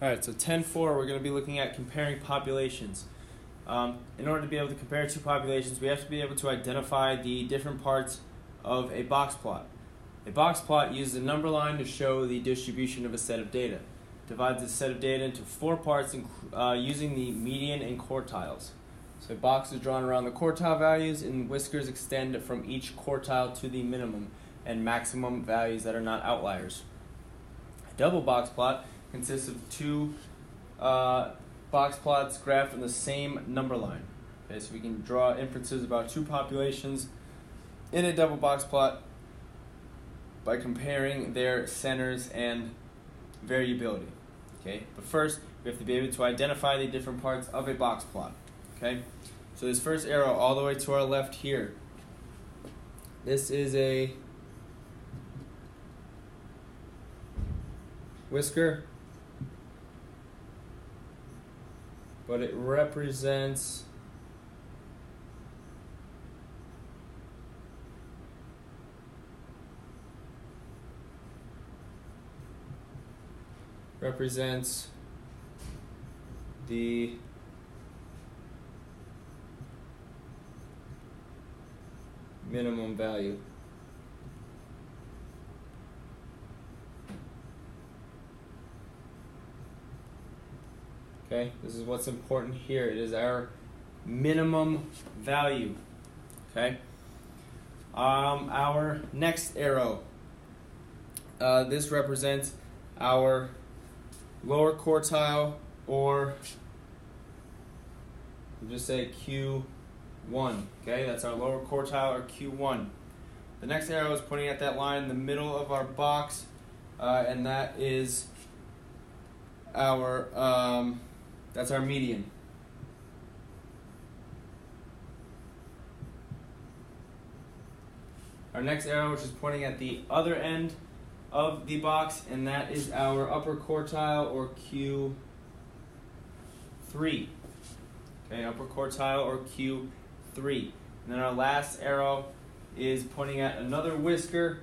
Alright, so 10.4, we're going to be looking at comparing populations. In order to be able to compare two populations, we have to be able to identify the different parts of a box plot. A box plot uses a number line to show the distribution of a set of data. Divides a set of data into four parts using the median and quartiles. So a box is drawn around the quartile values, and whiskers extend from each quartile to the minimum and maximum values that are not outliers. A double box plot consists of two box plots graphed on the same number line. Okay, so we can draw inferences about two populations in a double box plot by comparing their centers and variability. Okay, but first we have to be able to identify the different parts of a box plot. Okay, so this first arrow all the way to our left here, this is a whisker, but it represents the minimum value. Okay, this is what's important here. It is our minimum value. Okay. Our next arrow. This represents our lower quartile, or we'll just say Q1. Okay, that's our lower quartile, or Q1. The next arrow is pointing at that line in the middle of our box, and that is our that's our median. Our next arrow, which is pointing at the other end of the box, and that is our upper quartile, or Q3. Okay, upper quartile, or Q3. And then our last arrow is pointing at another whisker,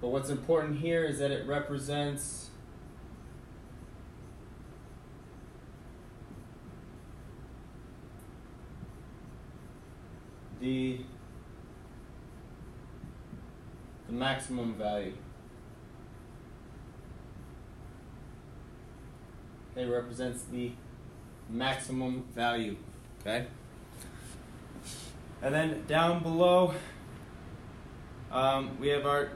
but what's important here is that it represents the maximum value. It represents the maximum value. Okay? And then down below, we have our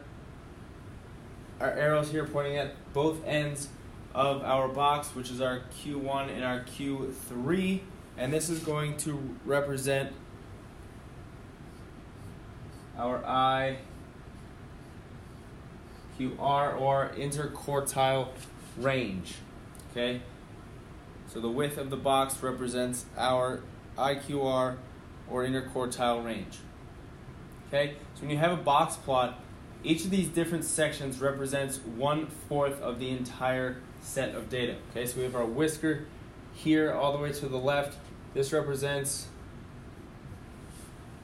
arrows here pointing at both ends of our box, which is our Q1 and our Q3, and this is going to represent our IQR, or interquartile range. Okay, so the width of the box represents our IQR, or interquartile range. Okay, so when you have a box plot, each of these different sections represents 1/4 of the entire set of data. Okay, so we have our whisker here all the way to the left. This represents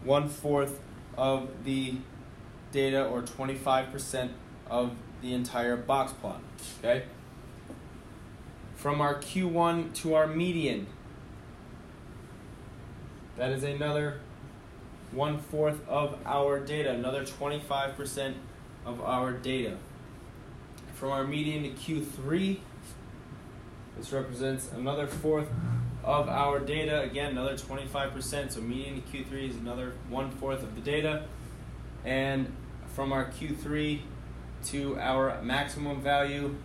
1/4 of the data, or 25% of the entire box plot. Okay, from our Q1 to our median, that is another 1/4 of our data, another 25% of our data. From our median to Q3, this represents another 1/4 of our data, again another 25%, so median to Q3 is another 1/4 of the data. And from our Q3 to our maximum value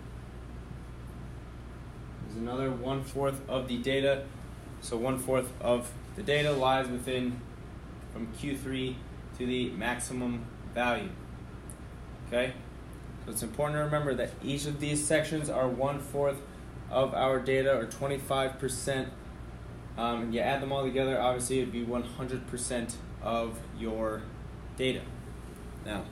is another 1/4 of the data, so 1/4 of the data lies within from Q3 to the maximum value. Okay, so it's important to remember that each of these sections are 1/4 of our data, or 25%. And you add them all together, obviously it would be 100% of your data. Now,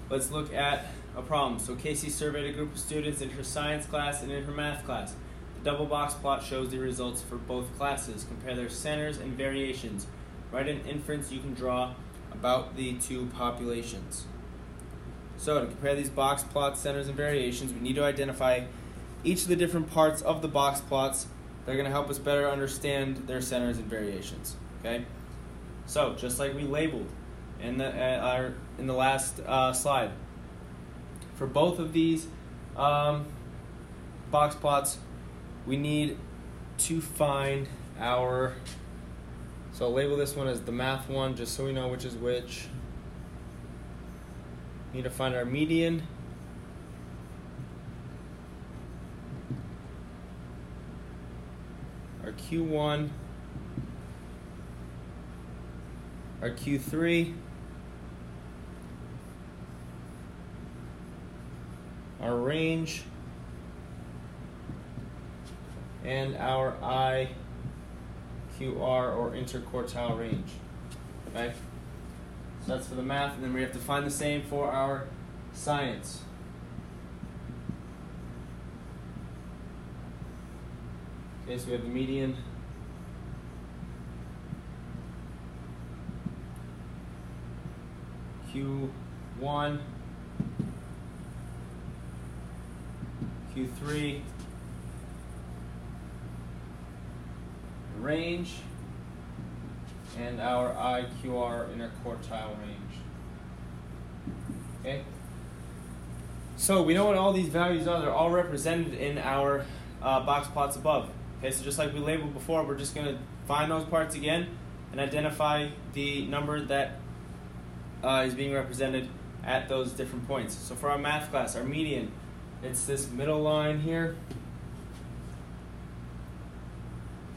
let's look at a problem. So Casey surveyed a group of students in her science class and in her math class. The double box plot shows the results for both classes. Compare their centers and variations. Write an inference you can draw about the two populations. So to compare these box plots, centers, and variations, we need to identify each of the different parts of the box plots that are going to help us better understand their centers and variations. Okay? So just like we labeled in the last slide, for both of these box plots, we need to find our, so I'll label this one as the math one just so we know which is which. We need to find our median, our Q1, our Q3, our range, and our IQR or interquartile range. Okay? So that's for the math, and then we have to find the same for our science. Okay, so we have the median, Q1, Q3, range, and our IQR interquartile range. Okay? So we know what all these values are. They're all represented in our box plots above. Okay, so just like we labeled before, we're just going to find those parts again and identify the number that is being represented at those different points. So for our math class, our median, it's this middle line here.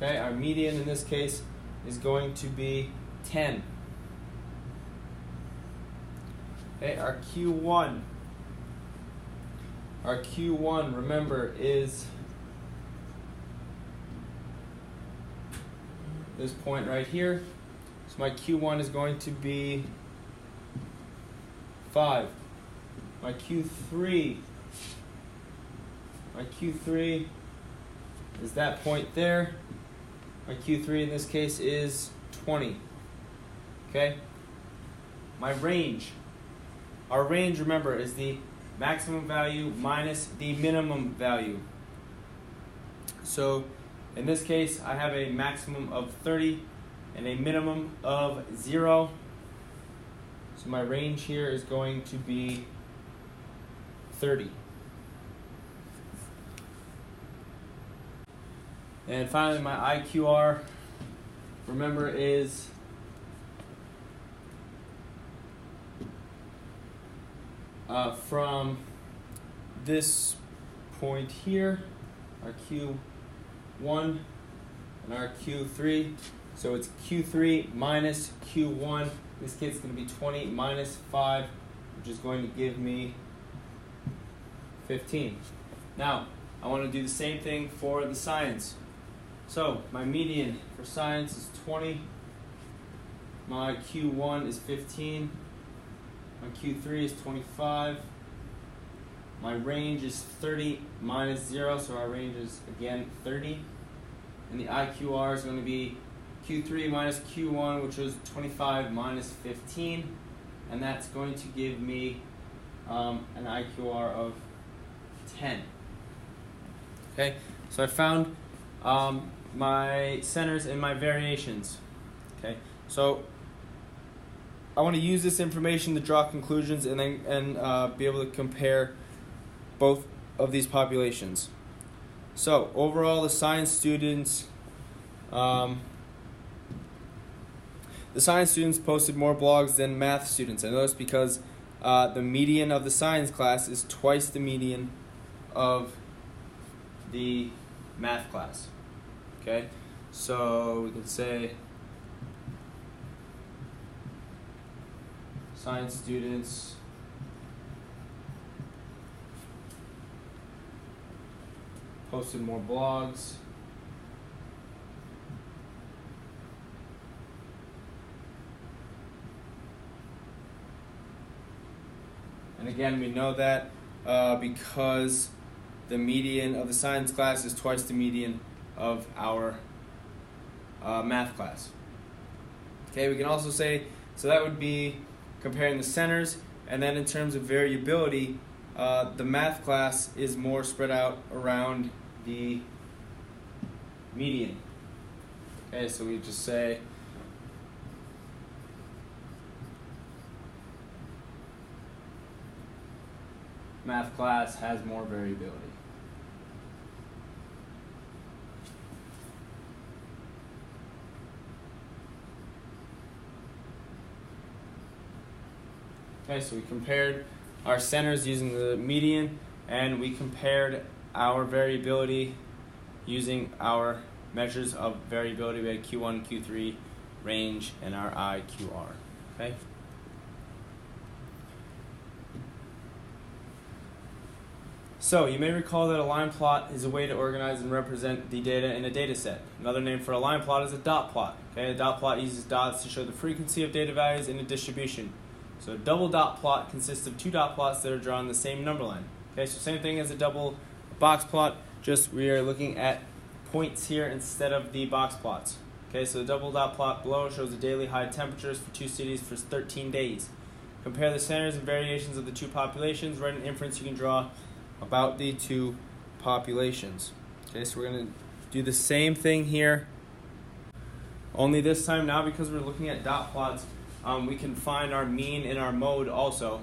Okay, our median in this case is going to be 10. Okay, our Q1. Our Q1, remember, is this point right here. So my Q1 is going to be 5. My Q3 is that point there. My Q3 in this case is 20. Okay? My range. Our range, remember, is the maximum value minus the minimum value. So in this case, I have a maximum of 30 and a minimum of 0. So my range here is going to be 30. And finally, my IQR, remember, is from this point here, our Q1 and our Q3. So it's Q3 minus Q1. In this case, it's going to be 20 minus 5, which is going to give me 15. Now, I want to do the same thing for the science. So my median for science is 20. My Q1 is 15. My Q3 is 25. My range is 30 minus 0, so our range is again 30. And the IQR is going to be Q3 minus Q1, which was 25 minus 15. And that's going to give me an IQR of 10. Okay, so I found my centers and my variations. Okay, so I want to use this information to draw conclusions and then be able to compare both of these populations. So overall, the science students posted more blogs than math students. I noticed because the median of the science class is twice the median of the math class. Okay, so we can say science students posted more blogs and again we know that because the median of the science class is twice the median of our math class. Okay, we can also say So that would be comparing the centers. And then in terms of variability, the math class is more spread out around the median. Okay, so we just say math class has more variability. Okay, so we compared our centers using the median, and we compared our variability using our measures of variability. We had Q1, Q3, range, and our IQR. Okay. So you may recall that a line plot is a way to organize and represent the data in a data set. Another name for a line plot is a dot plot. Okay, a dot plot uses dots to show the frequency of data values in a distribution. So a double dot plot consists of two dot plots that are drawn on the same number line. Okay, so same thing as a double box plot, just we are looking at points here instead of the box plots. Okay, so the double dot plot below shows the daily high temperatures for two cities for 13 days. Compare the centers and variations of the two populations. Write an inference you can draw about the two populations. Okay, so we're going to do the same thing here, only this time now because we're looking at dot plots, we can find our mean and our mode also.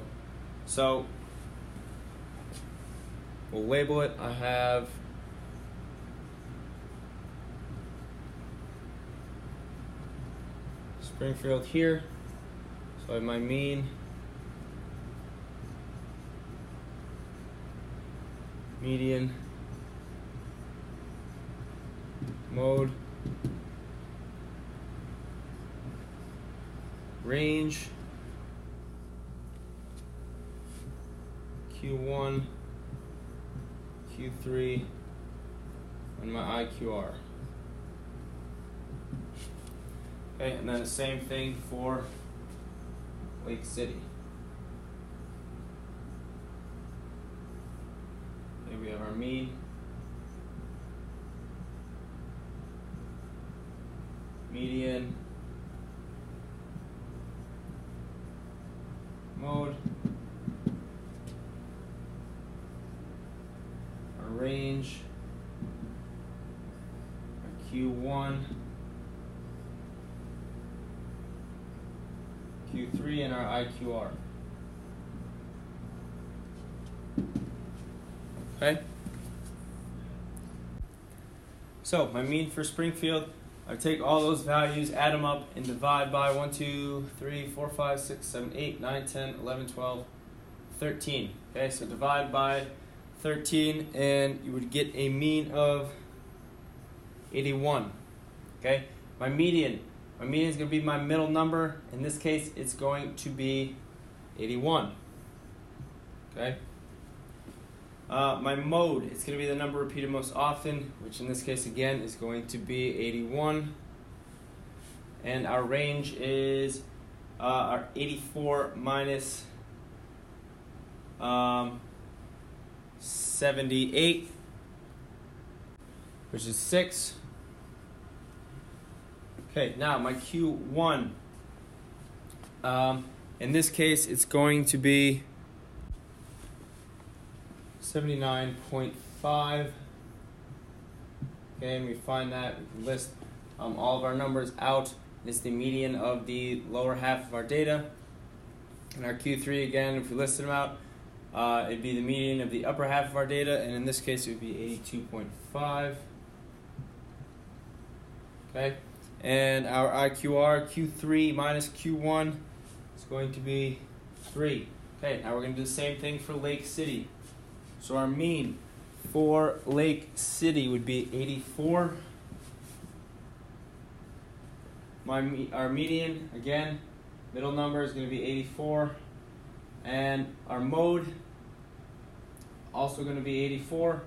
So we'll label it. I have Springfield here, so I have my mean, median, mode, range, Q1, Q3, and my IQR. Okay, and then the same thing for Lake City. Okay, we have our mean, median, mode, our range, our Q1, Q3, and our IQR. Okay? So, my mean for Springfield, I take all those values, add them up, and divide by 1, 2, 3, 4, 5, 6, 7, 8, 9, 10, 11, 12, 13. Okay, so divide by 13, and you would get a mean of 81. Okay, my median is going to be my middle number. In this case, it's going to be 81. Okay. My mode, it's going to be the number repeated most often, which in this case again is going to be 81. And our range is our 84 minus 78, which is 6. Okay, now my Q1, in this case it's going to be 79.5. Okay, and we find that, we can list all of our numbers out. It's the median of the lower half of our data. And our Q3, again, if we listed them out, it'd be the median of the upper half of our data, and in this case it would be 82.5. Okay, and our IQR, Q3 minus Q1, is going to be 3. Okay, now we're going to do the same thing for Lake City. So our mean for Lake City would be 84. Our median, again, middle number is going to be 84. And our mode, also going to be 84.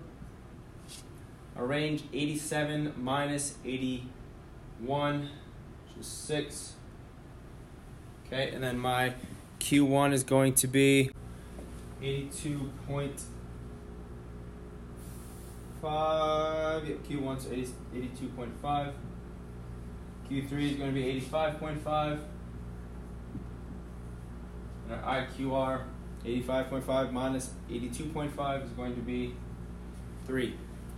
Our range, 87 minus 81, which is 6. Okay, and then my Q1 is going to be 82.5. Q1 is 82.5. Q3 is going to be 85.5. And our IQR, 85.5 minus 82.5 is going to be 3.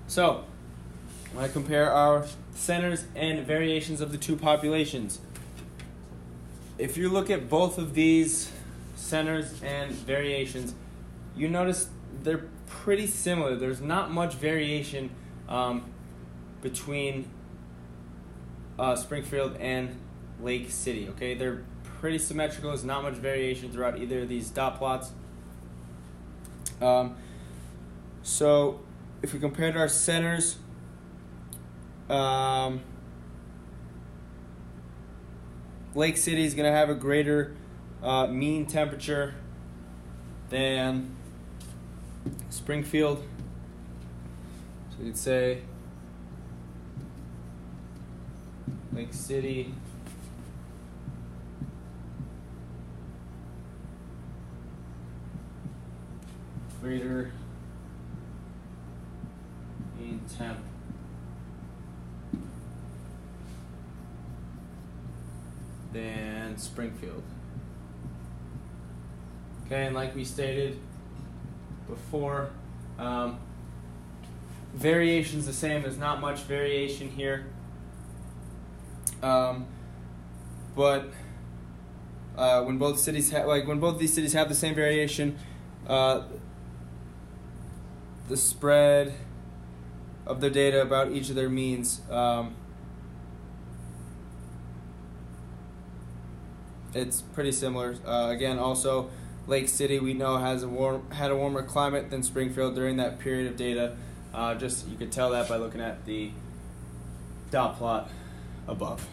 So, when I compare our centers and variations of the two populations, if you look at both of these centers and variations, you notice they're pretty similar. There's not much variation between Springfield and Lake City. Okay, they're pretty symmetrical. There's not much variation throughout either of these dot plots. So if we compared our centers, Lake City is going to have a greater mean temperature than Springfield. So you'd say Lake City greater mean temp than Springfield. Okay, and like we stated before, variation's the same. There's not much variation here, but when both cities when both these cities have the same variation, the spread of their data about each of their means, it's pretty similar. Again, also Lake City we know had a warmer climate than Springfield during that period of data. Just you could tell that by looking at the dot plot above.